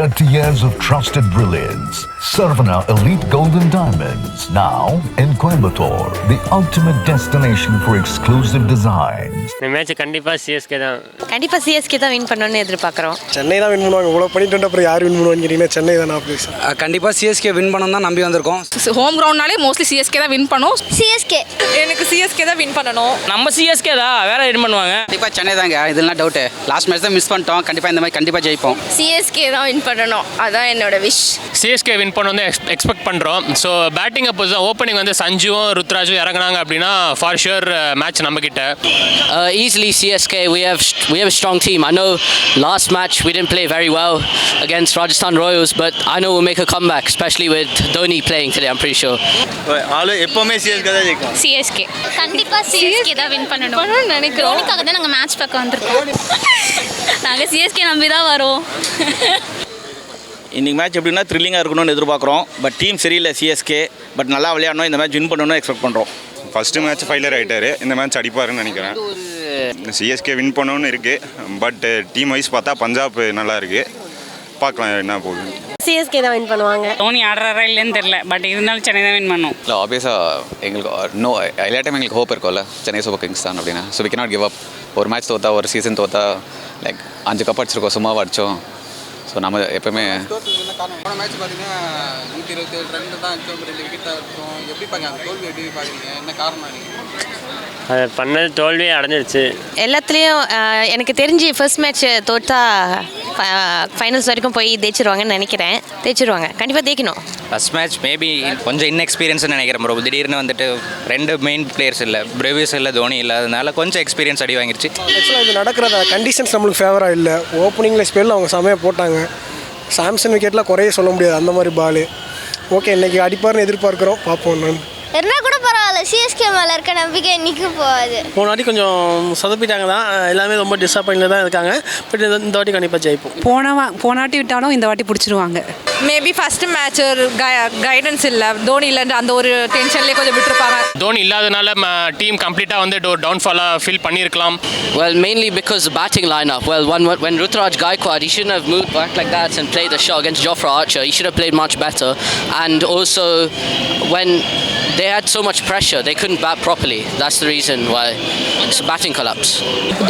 30 years of trusted brilliance. Saravana Elite Golden Diamonds, now in Coimbatore, the ultimate destination for exclusive designs. இந்த match கண்டிப்பாக CSK தான். கண்டிப்பாக CSK தான் win பண்ணணும்னு எதிர்பார்க்குறோம். சென்னை தான் வின் பண்ணுவாங்க. இவ்வளோ பண்ணிட்டு அப்புறம் யார் வின் பண்ணுவான்னு கேட்டிங்கன்னா சென்னை தான் ஆப்ரேஸ். கண்டிப்பாக சிஎஸ்கே வின் பண்ணணும் தான் நம்பி வந்திருக்கோம். ஹோம் கிரவுண்ட்னாலே மோஸ்ட்லி சிஎஸ்கே தான் வின் பண்ணும். சிஎஸ்கே எனக்கு சிஎஸ்கே தான் வின் பண்ணணும். நம்ம சிஎஸ்கே தான் வேற வின் பண்ணுவாங்க. கண்டிப்பாக சென்னை தாங்க, இதெல்லாம் டவுட்டு. லாஸ்ட் மேட்ச் தான் மிஸ் பண்ணிட்டோம். கண்டிப்பாக இந்த மாதிரி கண்டிப்பாக ஜெயிப்போம். சிஎஸ்கே தான் வின் பண்ணணும், அதான் என்னோட விஷ். சிஎஸ்கே வின் பண்ண வந்து எக்ஸ்பெக்ட் பண்ணுறோம். ஸோ பேட்டிங் அப்போ தான் ஓப்பனிங் வந்து சஞ்சுவும் ருத்ராஜும் இறங்குனாங்க அப்படின்னா ஃபார் ஷுர் மேட்ச் நம்மக்கிட்ட. Easily CSK, we have a strong team. I know last match we didn't play very well against Rajasthan Royals, but I know we'll make a comeback, especially with Dhoni playing today, I'm pretty sure. எப்பவுமே CSK தான் ஜெயிக்கும். CSK கண்டிப்பாக CSK தான் win பண்ணணும் நினைக்கிறோம். தோனிக்காக தான் நாங்கள் match பார்க்க வந்திருக்கோம். நாங்கள் சிஎஸ்கே நம்பி தான் வரோம். இன்றைக்கி மேட்ச் எப்படின்னா த்ரில்லிங்காக இருக்கணும்னு எதிர்பார்க்குறோம். பட் டீம் சரியில்லை சிஎஸ்கே. பட் நல்லா விளையாடணும், இந்த மேட்ச் வின் பண்ணணும்னு எக்ஸ்பெக்ட் பண்ணுறோம். ஃபஸ்ட்டு மேட்ச் ஃபைலர் ஆகிட்டார், இந்த மேட்ச் அடிப்பாருன்னு நினைக்கிறேன். சிஎஸ்கே வின் பண்ணணும்னு இருக்குது. பட் டீம் வைஸ் பார்த்தா பஞ்சாப் நல்லா இருக்குது. பார்க்கலாம் என்ன போகுது. சிஎஸ்கே தான் வின் பண்ணுவாங்க. தோனி ஆடுறாரா இல்லைன்னு தெரியல, பட் இருந்தாலும் சென்னை தான் வின் பண்ணும். இல்லை ஆப்வியஸாக எங்களுக்கு எல்லா டைம் எங்களுக்கு ஹோப் இருக்கும்ல, சென்னை சூப்பர் கிங்ஸ் தான் அப்படின்னா. So we cannot give up. ஒரு மேட்ச் தோத்தா, ஒரு சீசன் தோத்தா, லைக் 5 கப் அடிச்சிருக்கோம், சும்மாவாக அடித்தோம். ஸோ நம்ம எப்போவுமே போன மேட்ச் பார்த்தீங்கன்னா 127 ரன் தான் அடிச்சோம், 2 விக்கெட் தான் இருக்கும். எப்படி பார்க்குறீங்க தோல்வி, எப்படி பார்க்குறீங்க, என்ன காரணம் நீங்கள்? அது பண்ணது தோல்வியே அடைஞ்சிருச்சு எல்லாத்துலேயும். எனக்கு தெரிஞ்சு ஃபர்ஸ்ட் மேட்ச் தோற்றா ஃபைனல்ஸ் வரைக்கும் போய் தேய்ச்சிருவாங்கன்னு நினைக்கிறேன். தேய்ச்சிருவாங்க, கண்டிப்பாக தேய்க்கணும். ஃபர்ஸ்ட் மேட்ச் மேபி கொஞ்சம் இன்எக்ஸ்பீரியன்ஸ்னு நினைக்கிறேன் ப்ரோ. திடீர்னு வந்துட்டு 2 மெயின் பிளேயர்ஸ் இல்லை, பிரேவிஸ் இல்லை, தோனி இல்லாதனால கொஞ்சம் எக்ஸ்பீரியன்ஸ் அடி வாங்கிருச்சு. ஆக்சுவலாக இது நடக்கிற கண்டிஷன்ஸ் நம்மளுக்கு ஃபேவராக இல்லை. ஓப்பனிங்கில் ஸ்பெல் அவங்க செமையாக போட்டாங்க. சாம்சன் விக்கெட்டில் குறைய சொல்ல முடியாது, அந்த மாதிரி பால். ஓகே, இன்றைக்கி அடிப்பார்னு எதிர்பார்க்குறோம், பார்ப்போம். நான் என்ன கூட பரவாயில்ல, சிஎஸ்கே மேலே இருக்க நம்பிக்கை இன்னைக்கு போகாது. போன வாட்டி கொஞ்சம் சொதப்பிட்டாங்க தான், எல்லாமே ரொம்ப டிஸப்பாயிண்டில் தான் இருக்காங்க. பட் இந்த வாட்டி கண்டிப்பாக ஜெயிப்போம். போன வாட்டி விட்டாலும் இந்த வாட்டி பிடிச்சிருவாங்க. மேபி ஃபர்ஸ்ட் மேட்ச் ஒரு கைடன்ஸ் இல்லை, தோனி இல்லைன்ற அந்த ஒரு டென்ஷன்லேயே கொஞ்சம் விட்டுருப்பாங்க. தோனி இல்லாதனால டீம் கம்ப்ளீட்டாக வந்து டவுன்ஃபாலாக ஃபீல் பண்ணியிருக்கலாம். Well, mainly because the batting lineup. Well, when Rutraj Gaikwad, he shouldn't have moved back like that and played the shot against Jofra Archer. He should have played much better. And also, when they had so much pressure, they couldn't bat properly. That's the reason why it's a batting collapse.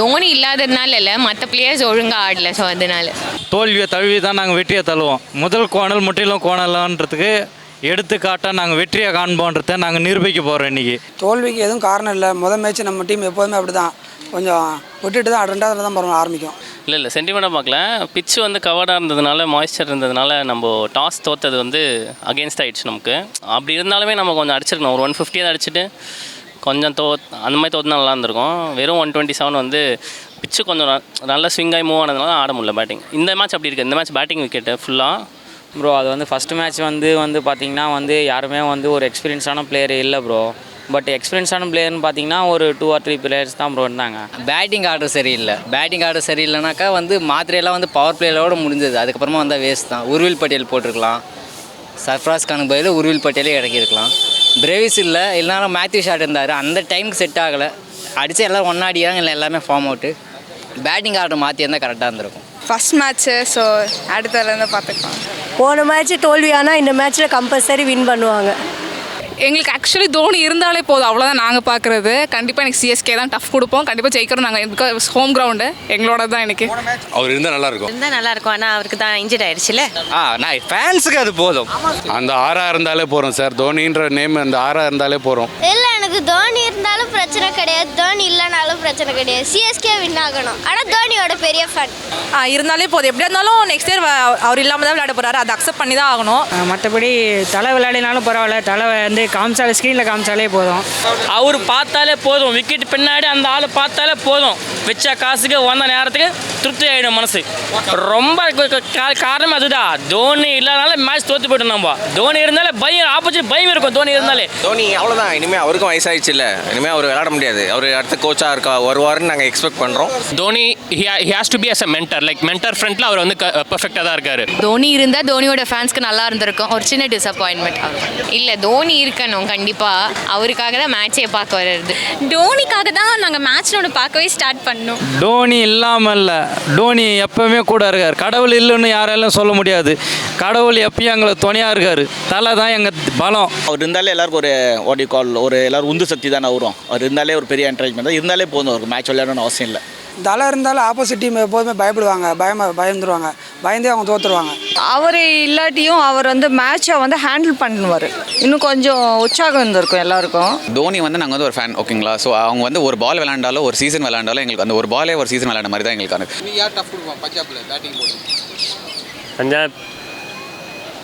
Dhoni இல்லாததுனால இல்லை, மற்ற players ஒழுங்காக ஆடல. So அதனால தோல்வியை தழுவி தான் நாங்கள் வெற்றியை தழுவோம். முதல் கோணல் முற்றிலும் கோணலான்றதுக்கு எடுத்துக்காட்டாக நாங்கள் வெற்றியை காண்போன்றதை நாங்கள் நிரூபிக்க போகிறோம் இன்றைக்கி. தோல்விக்கு எதுவும் காரணம் இல்லை. முதல் மேட்ச் நம்ம டீம் எப்போதுமே அப்படி தான், கொஞ்சம் விட்டுட்டு தான் 2வது தான் பரவாயில்ல ஆரம்பிக்கும். இல்லை சென்டிமெண்ட்டாக பார்க்கல. பிச்சு வந்து கவர்டாக இருந்ததுனால, மாய்ஸ்சர் இருந்ததுனால நம்ம டாஸ் தோற்றது வந்து அகேன்ஸ்ட் ஆகிடுச்சு நமக்கு. அப்படி இருந்தாலுமே நம்ம கொஞ்சம் அடிச்சிருக்கணும். ஒரு 150 அடிச்சுட்டு கொஞ்சம் அந்த மாதிரி தோற்றுனா நல்லா இருந்திருக்கும். வெறும் 127 வந்து பிச்சு கொஞ்சம் நல்ல ஸ்விங்காகி மூவ் ஆனதுனால ஆட முடியல பேட்டிங். இந்த மேட்ச் அப்படி இருக்குது. இந்த மேட்ச் பேட்டிங் விக்கெட்டு ஃபுல்லாக ப்ரோ. அது வந்து ஃபஸ்ட்டு மேட்ச் வந்து பார்த்திங்கன்னா வந்து யாருமே வந்து ஒரு எக்ஸ்பீரியன்ஸான பிளேயர் இல்லை ப்ரோ. பட் எக்ஸ்பீரியன்ஸான பிளேயர்னு பார்த்தீங்கன்னா ஒரு 2 or 3 பிளேயர்ஸ் தான் ப்ரோ இருந்தாங்க. பேட்டிங் ஆர்டர் சரியில்லை. பேட்டிங் ஆர்டர் சரியில்லைனாக்கா வந்து மாத்திரையெல்லாம் வந்து பவர் பிளேயரோடு முடிஞ்சது. அதுக்கப்புறமா வந்தால் வேஸ்ட் தான். உர்வில் பட்டேல் போட்டிருக்கலாம், சர்ஃப்ராஸ் கானுக்கு பதில் உர்வில் பட்டேலே இறக்கியிருக்கலாம். பிரேவிஸ் இல்லைனா மேத்யூ ஷாட் இருந்தார், அந்த டைமுக்கு செட் ஆகலை. அடித்து எல்லோரும் ஒன்னாடியாங்க, இல்லை எல்லாமே ஃபார்ம் அவுட்டு. பேட்டிங் ஆர்டர் மாற்றி இருந்தால் கரெக்டாக இருந்திருக்கும். ஃபர்ஸ்ட் மேட்ச்சு, ஸோ அடுத்ததுலேருந்து பார்த்துக்கலாம். போன மேட்ச் தோல்வியானால் இந்த மேட்ச்சில் கம்பல்சரி வின் பண்ணுவாங்க. எங்களுக்கு ஆக்சுவலி தோனி இருந்தாலே போதும், அவ்வளோதான் நாங்கள் பார்க்குறது. கண்டிப்பாக எனக்கு சிஎஸ்கே தான் டஃப் கொடுப்போம், கண்டிப்பாக ஜெயிக்கிறோம் நாங்கள். பிகாஸ் ஹோம் கிரவுண்டு எங்களோட தான். எனக்கு அவர் இருந்தால் நல்லாயிருக்கும். இருந்தால் நல்லாயிருக்கும், ஆனால் அவருக்கு தான் இன்ஜர்ட் ஆயிடுச்சுல. நான் ஃபேன்ஸுக்கு அது போதும். அந்த 6 இருந்தாலே போகிறோம் சார். தோனின்ற நேம் அந்த 6 இருந்தாலே போகிறோம். இல்லை, எனக்கு தோனி இருந்தாலும் பிரச்சனை கிடையாது, தோனி இல்லைனாலும் பிரச்சனை கிடையாது. சிஎஸ்கே வின் ஆகணும், ஆனால் தோனியோட பெரிய ஃபேன். இருந்தாலே போதும். எப்படியா இருந்தாலும் நெக்ஸ்ட் இயர் அவர் இல்லாமல் தான் விளையாட போகிறாரு, அதை அக்செப்ட் பண்ணி தான் ஆகணும். மற்றபடி தலை விளையாடினாலும் பரவாயில்ல, தலை வந்து காமிச்சாலே ஸ்க்ரீனில் காமிச்சாலே போதும். அவர் பார்த்தாலே போதும், விக்கெட் பின்னாடி அந்த ஆள் பார்த்தாலே போதும். வச்ச காசுக்கு வந்த நேரத்துக்கு திருப்தி ஆகிடும் மனசு. ரொம்ப காரணம் அதுதான். தோனி இல்லாதனால மேட்ச் தோற்று போய்ட்டு நம்ம. தோனி இருந்தாலே பயம், ஆப்போசிட் பயம் இருக்கும். தோனி இருந்தாலே தோனி அவ்வளோதான். இனிமேல் அவருக்கும் வயசாகிடுச்சு இல்லை, இனிமேல் அவர் விளையாட முடியாது. அவர் அடுத்த கோச்சாக வருவார்னு நாங்கள் எக்ஸ்பெக்ட் பண்ணுறோம். Dhoni he has to be as a mentor, like mentor ஃப்ரண்ட்டில் அவர் வந்து பர்ஃபெக்டாக தான் இருக்கார். தோனி இருந்தால் தோனியோட ஃபேன்ஸ்க்கு நல்லா இருந்திருக்கும். ஒரு சின்ன டிசப்பாயின்மெண்ட். இல்லை, தோனி இருக்கணும் கண்டிப்பாக. அவருக்காக தான் மேட்சே பார்க்க வர்றது. தோனிக்காக தான் நாங்கள் மேட்ச் ஒன்று பார்க்கவே ஸ்டார்ட் பண்ணோம். தோனி இல்லாமல் இல்லை, தோனி எப்போவுமே கூட இருக்கார். கடவுள் இல்லைன்னு யாராலும் சொல்ல முடியாது. கடவுள் எப்பயும் எங்களுக்கு துணையாக இருக்கார். தலை தான் எங்கள் பலம். அவர் இருந்தாலே எல்லாருக்கும் ஒரு ஓடி கால், ஒரு எல்லோரும் உந்து சக்தி தானே வரும். அவர் இருந்தாலே ஒரு பெரிய என்கரேஜ்மெண்ட் தான். இருந்தாலே போதும், அவருக்கு மேட்ச் விளையாடணும்னு அவசியம் இல்லை. தலை இருந்தாலும் ஆப்போசிட் டீம் எப்போதுமே பயப்படுவாங்க, பயந்துருவாங்க, பயந்தே அவங்க தோற்றுருவாங்க. அவர் இல்லாட்டியும் அவர் வந்து மேட்சை வந்து ஹேண்டில் பண்ணுவார். இன்னும் கொஞ்சம் உற்சாகம் இருந்திருக்கும் எல்லாருக்கும். தோனி வந்து நாங்கள் வந்து ஒரு ஃபேன், ஓகேங்களா. ஸோ அவங்க வந்து ஒரு பால் விளையாண்டாலும் ஒரு சீசன் விளையாண்டாலும் எங்களுக்கு அந்த ஒரு பாலே ஒரு சீசன் விளையாட மாதிரி தான் எங்களுக்கு. நீ யார் டஃப் கொடுப்பான் பஞ்சாபில் பேட்டிங் போடுங்க?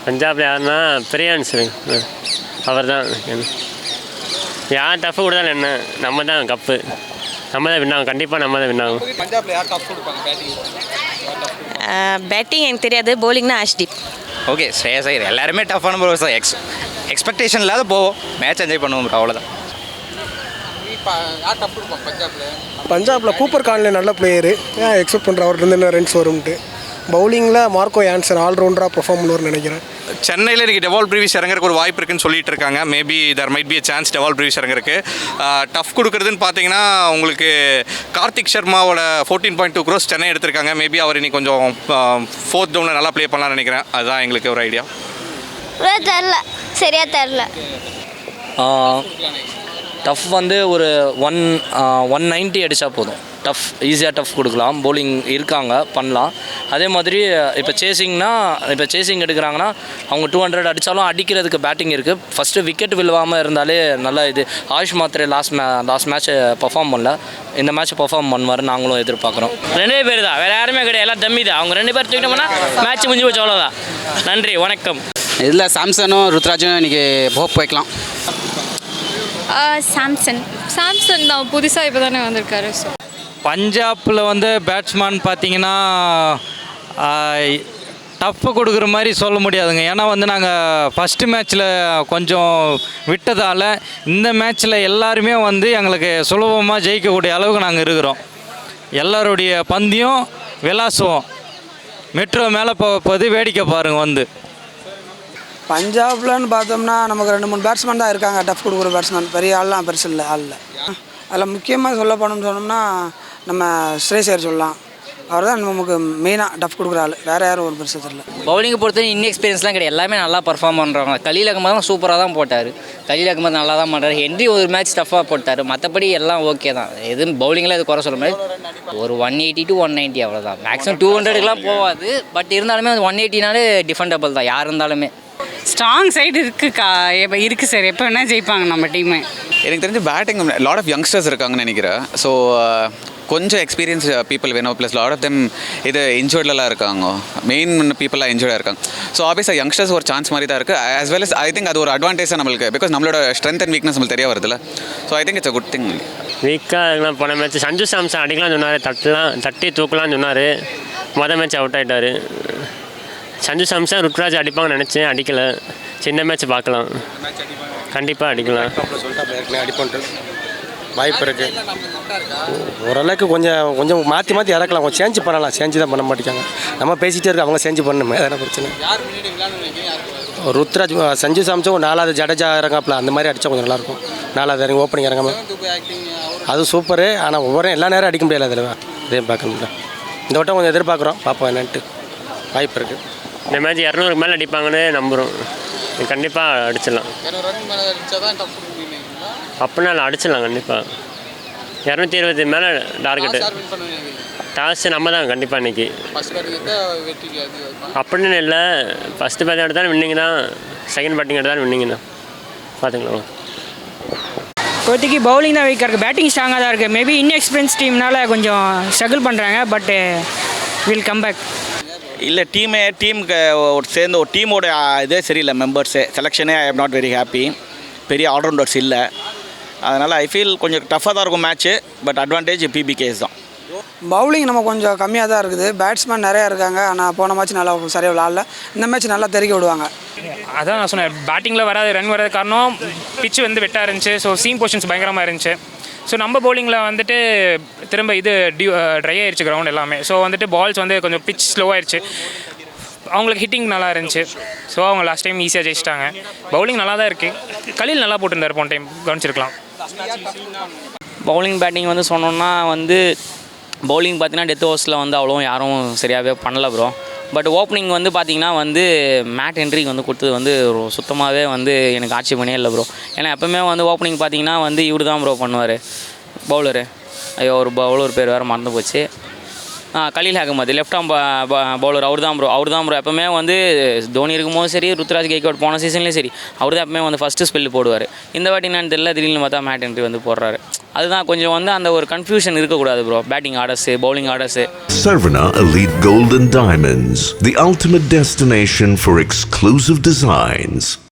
பஞ்சாப் யாருன்னா பிரியான்ஸ், அவர் தான். யார் டஃப் கொடுத்தாலும் என்ன, நம்ம தான் கப்பு, நம்ம தான் வின்னாகும். கண்டிப்பாக நம்ம தான் வின்னாகும். பஞ்சாபில் யார் டஃப் கொடுப்பாங்க பேட்டிங்? பேட்டிங் எனக்கு தெரியாது. பவுலிங்னா ஆஷ்தீப். ஓகே, ஸ்ரேயஸ் ஐயர் எல்லாருமே டஃப்பான ப்ரோ. எக்ஸ்பெக்டேஷன் இல்லாத போவோம், மேட்ச் என்ஜாய் பண்ணுவோம், அவ்வளோதான். யார் டஃப் கொடுப்பான் பஞ்சாபில்? பஞ்சாபில் கூப்பர் கான்லே நல்ல பிளேயரு, எக்ஸ்பெக்ட் பண்ணுற அவர் இருந்து ரன்ஸ் வரும்ட்டு. பவுலிங்கில் மார்க்கோ யான்சன் ஆல்ரவுண்டராக பெர்ஃபார்ம் பண்ணுவார்னு நினைக்கிறேன். சென்னையில் இன்றைக்கி டெவால் ப்ரீவிஸ் இறங்குறதுக்கு ஒரு வாய்ப்பு இருக்குன்னு சொல்லிட்டு இருக்காங்க. Maybe there might be a chance Dewald Brevis இறங்குறதுக்கு. டஃப் கொடுக்குறதுன்னு பார்த்தீங்கன்னா உங்களுக்கு கார்த்திக் சர்மாவோட 14.2 crores சென்னை எடுத்திருக்காங்க. மேபி அவர் இன்னைக்கு கொஞ்சம் 4th டவுனில் நல்லா ப்ளே பண்ணலாம்னு நினைக்கிறேன். அதுதான் எங்களுக்கு ஒரு ஐடியா. தெரில, சரியாக தெரில. டஃப் வந்து ஒரு 190 அடித்தா போதும். டஃப் ஈஸியாக டஃப் கொடுக்கலாம். பவுலிங் இருக்காங்க, பண்ணலாம். அதே மாதிரி இப்போ சேசிங் எடுக்கிறாங்கன்னா அவங்க 200 அடித்தாலும் அடிக்கிறதுக்கு பேட்டிங் இருக்குது. ஃபஸ்ட்டு விக்கெட் விழுவாமல் இருந்தாலே நல்லா. இது ஆயுஷ் மாத்திரை லாஸ்ட் மேட்ச் பர்ஃபார்ம் பண்ணல, இந்த மேட்ச் பர்ஃபார்ம் பண்ணுவார் நாங்களும் எதிர்பார்க்குறோம். 2 பேர் தான், வேறு யாருமே கிடையாது, எல்லாம் தம்பி தான். அவங்க 2 பேர் தூக்கிட்டோம்னா மேட்ச் முடிஞ்சு போச்சு, அவ்வளோதான். நன்றி, வணக்கம். இதில் சாம்சனும் ருத்ராஜும் இன்றைக்கி ஹோப் வைக்கலாம். சாம்சன் தான் புதுசாக இப்போ தானே வந்திருக்காரு. ஸோ பஞ்சாபில் வந்து பேட்ஸ்மேன் பார்த்தீங்கன்னா டஃப்பு கொடுக்குற மாதிரி சொல்ல முடியாதுங்க. ஏன்னா வந்து நாங்கள் ஃபஸ்ட்டு மேட்ச்சில் கொஞ்சம் விட்டதால் இந்த மேட்ச்சில் எல்லாருமே வந்து எங்களுக்கு சுலபமாக ஜெயிக்கக்கூடிய அளவுக்கு நாங்கள் இருக்கிறோம். எல்லாருடைய பந்தியும் விளாசுவோம். மெட்ரோ மேலே போகுது, வேடிக்கை பாருங்கள் வந்து. பஞ்சாப்லன்னு பார்த்தோம்னா நமக்கு 2-3 பேட்ஸ்மேன் தான் இருக்காங்க டஃப் கொடுக்குற பேட்ஸ்மேன். பெரிய ஆள்லாம் பெருசு இல்லை, அதில் முக்கியமாக சொல்ல போனோம்னு சொன்னோம்னா நம்ம ஸ்ரேயஸ் ஐயர் சொல்லலாம். அவர் தான் நமக்கு மெயினாக டஃப் கொடுக்குற ஆள். வேறு யாரும் ஒரு பெருசு தெரியல. பவுலிங்கை பொறுத்தவரை இன்எக்ஸ்பீரியன்ஸ்லாம் கிடையாது, எல்லாமே நல்லா பர்ஃபார்ம் பண்ணுறாங்க. கலீல் அகமது தான் சூப்பராக தான் போட்டார். கலீல் அகமது நல்லா தான் பண்ணுறாரு. ஹென்ரி ஒரு மேட்ச் டஃப்பாக போட்டார். மற்றபடி எல்லாம் ஓகே தான். எதுவும் பவுலிங்கில் இது குறை சொல்ல முடியாது. ஒரு 180 to 190 அவ்வளோதான். மேக்ஸிமம் 200க்குலாம் போகாது. பட் இருந்தாலுமே 180னாலே டிஃபெண்டபிள் தான் யார் இருந்தாலுமே. ஸ்ட்ராங் சைடு இருக்குது சார். எப்போ வேணால் ஜெயிப்பாங்க நம்ம டீமு. எனக்கு தெரிஞ்சு பேட்டிங் லாட் ஆஃப் யங்ஸ்டர்ஸ் இருக்காங்கன்னு நினைக்கிறேன். ஸோ கொஞ்சம் எக்ஸ்பீரியன்ஸ் பீப்புள் வேணும். ப்ளஸ் லாட் ஆஃப் தெம் இது இன்ஜூர்டெலாம் இருக்காங்க. மெயின் பீப்புளாக இன்ஜூர்டாக இருக்காங்க. ஸோ ஆப்வியஸாக யங்ஸ்டர்ஸ் ஒரு சான்ஸ் மாதிரி தான் இருக்குது. As well as I think அது ஒரு அட்வான்டேஜ் நம்மளுக்கு. பிகாஸ் நம்மளோட ஸ்ட்ரென்த் அண்ட் வீக்னஸ் நம்மளுக்கு தெரிய வருதுல்ல. So I think it's a good thing. வீக்காக போன மேட்ச் சஞ்சு சாம்சன் அடிக்கலாம் சொன்னார், தட்டி தூக்கலாம்னு சொன்னார். மொதல் மேட்ச் அவுட் ஆகிட்டார். சஞ்சு சாம்சன் ருத்ராஜ் அடிப்பாங்கன்னு நினச்சேன், அடிக்கலை. சின்ன மேட்ச் பார்க்கலாம், கண்டிப்பாக அடிக்கலாம். அடிப்போன்ட்டு வாய்ப்பு இருக்குது. ஓரளவுக்கு கொஞ்சம் மாற்றி இறக்கலாம். கொஞ்சம் சேஞ்சு பண்ணலாம். சேஞ்சு தான் பண்ண மாட்டேங்காங்க. நம்ம பேசிகிட்டே இருக்கோம், அவங்க சேஞ்சு பண்ணணுமே, அதான பிரச்சனை. ருத்ராஜ் சஞ்சு சாம்சன் 4வது ஜடேஜா இறங்காப்பில் அந்த மாதிரி அடித்தா கொஞ்சம் நல்லாயிருக்கும். 4வது இறங்கி ஓப்பனிங் இறங்காமல் அது சூப்பரு. ஆனால் ஒவ்வொரு எல்லா நேரம் அடிக்க முடியாது. அதில் இதே பார்க்க முடியல. இந்த வட்டம் கொஞ்சம் எதிர்பார்க்குறோம், பார்ப்போம் என்னன்ட்டு. வாய்ப்பு இருக்குது. இந்த மேட்ச் 200க்கு மேலே அடிப்பாங்கன்னு நம்புகிறோம். கண்டிப்பாக அடிச்சிடலாம். அப்படின்னா அடிச்சிடலாம் கண்டிப்பாக. 220 மேலே டார்கெட்டு. டாஸ் நம்ம தான் கண்டிப்பாக இன்றைக்கி. அப்படின்னு இல்லை, ஃபஸ்ட்டு பேட்டிங் எடுத்தாலும் வின்னிங் தான், செகண்ட் பேட்டிங் எடுத்தாலும் வின்னிங் தான். பார்த்துக்கலாம். இப்போதைக்கு பவுலிங் தான் வீக்காக இருக்குது. பேட்டிங் ஸ்ட்ராங்காக தான் இருக்குது. மேபி இன்எக்ஸ்பீரியன்ஸ் டீம்னால கொஞ்சம் ஸ்ட்ரகிள் பண்ணுறாங்க. But will come back. இல்லை டீமுக்கு சேர்ந்து ஒரு டீமோட இதே சரியில்லை. மெம்பர்ஸு செலெக்ஷனே I am not very happy. பெரிய ஆல்ரவுண்டர்ஸ் இல்லை. அதனால் ஐ ஃபீல் கொஞ்சம் டஃப்பாக தான் இருக்கும் மேட்ச்சு. பட் அட்வான்டேஜ் பிபிகேஸ் தான். பவுலிங் நம்ம கொஞ்சம் கம்மியாக தான் இருக்குது. பேட்ஸ்மேன் நிறையா இருக்காங்க. ஆனால் போன மேட்ச் நல்லா சரியாக விளாடல. இந்த மேட்ச் நல்லா தெறிக்க விடுவாங்க. அதான் நான் சொன்னேன், பேட்டிங்கில் வராது ரன் வராது காரணம் பிச்சு வந்து வெட்டாக இருந்துச்சு. ஸோ சீம் பொசிஷன்ஸ் பயங்கரமாக இருந்துச்சு. ஸோ நம்ம பவுலிங்கில் வந்துட்டு திரும்ப இது ட்ரை ஆயிடுச்சு கிரவுண்ட் எல்லாமே. ஸோ வந்துட்டு பால்ஸ் வந்து கொஞ்சம் பிச் ஸ்லோவாகிடுச்சு. அவங்களுக்கு ஹிட்டிங் நல்லா இருந்துச்சு. ஸோ அவங்க லாஸ்ட் டைம் ஈஸியாக ஜெயிச்சிட்டாங்க. பவுலிங் நல்லா தான் இருக்குது. கலீல் நல்லா போட்டிருந்தார் போன டைம், கவனிச்சிருக்கலாம். பவுலிங் பேட்டிங் வந்து சொன்னோன்னா வந்து பவுலிங் பார்த்தீங்கன்னா டெத் ஓவர்ஸில் வந்து அவ்வளோ யாரும் சரியாகவே பண்ணல ப்ரோ. பட் ஓப்பனிங் வந்து பார்த்திங்கன்னா வந்து மேட் ஹென்ரிக்கு வந்து கொடுத்தது வந்து சுத்தமாகவே வந்து எனக்கு ஆட்சேபனே இல்லை ப்ரோ. ஏன்னா எப்போவுமே வந்து ஓப்பனிங் பார்த்திங்கன்னா வந்து இவர் தான் ப்ரோ பண்ணுவார் பவுலரு. ஐயோ ஒரு பவுலர் பேர் வேறு மறந்து போச்சு. Khaleel Ahmed left arm bowler அவர் தான் ப்ரோ எப்போவுமே வந்து தோனி இருக்கும்போதும் சரி, ருத்ராஜ் கெய்க்வாட் போன சீசன்லேயும் சரி, அவர் தான் எப்பவுமே வந்து ஃபஸ்ட்டு ஸ்பெல் போடுவார். இந்த வாட்டி என்னன்னு தெரியல, திடீர்னு பார்த்தா மேட் ஹென்ரி வந்து போடுறாரு. அதுதான் கொஞ்சம் வந்து அந்த ஒரு கன்ஃபியூஷன் இருக்கக்கூடாது bro. Batting orders, bowling orders. Sarvana Elite Gold and Diamonds, the ultimate destination for exclusive designs.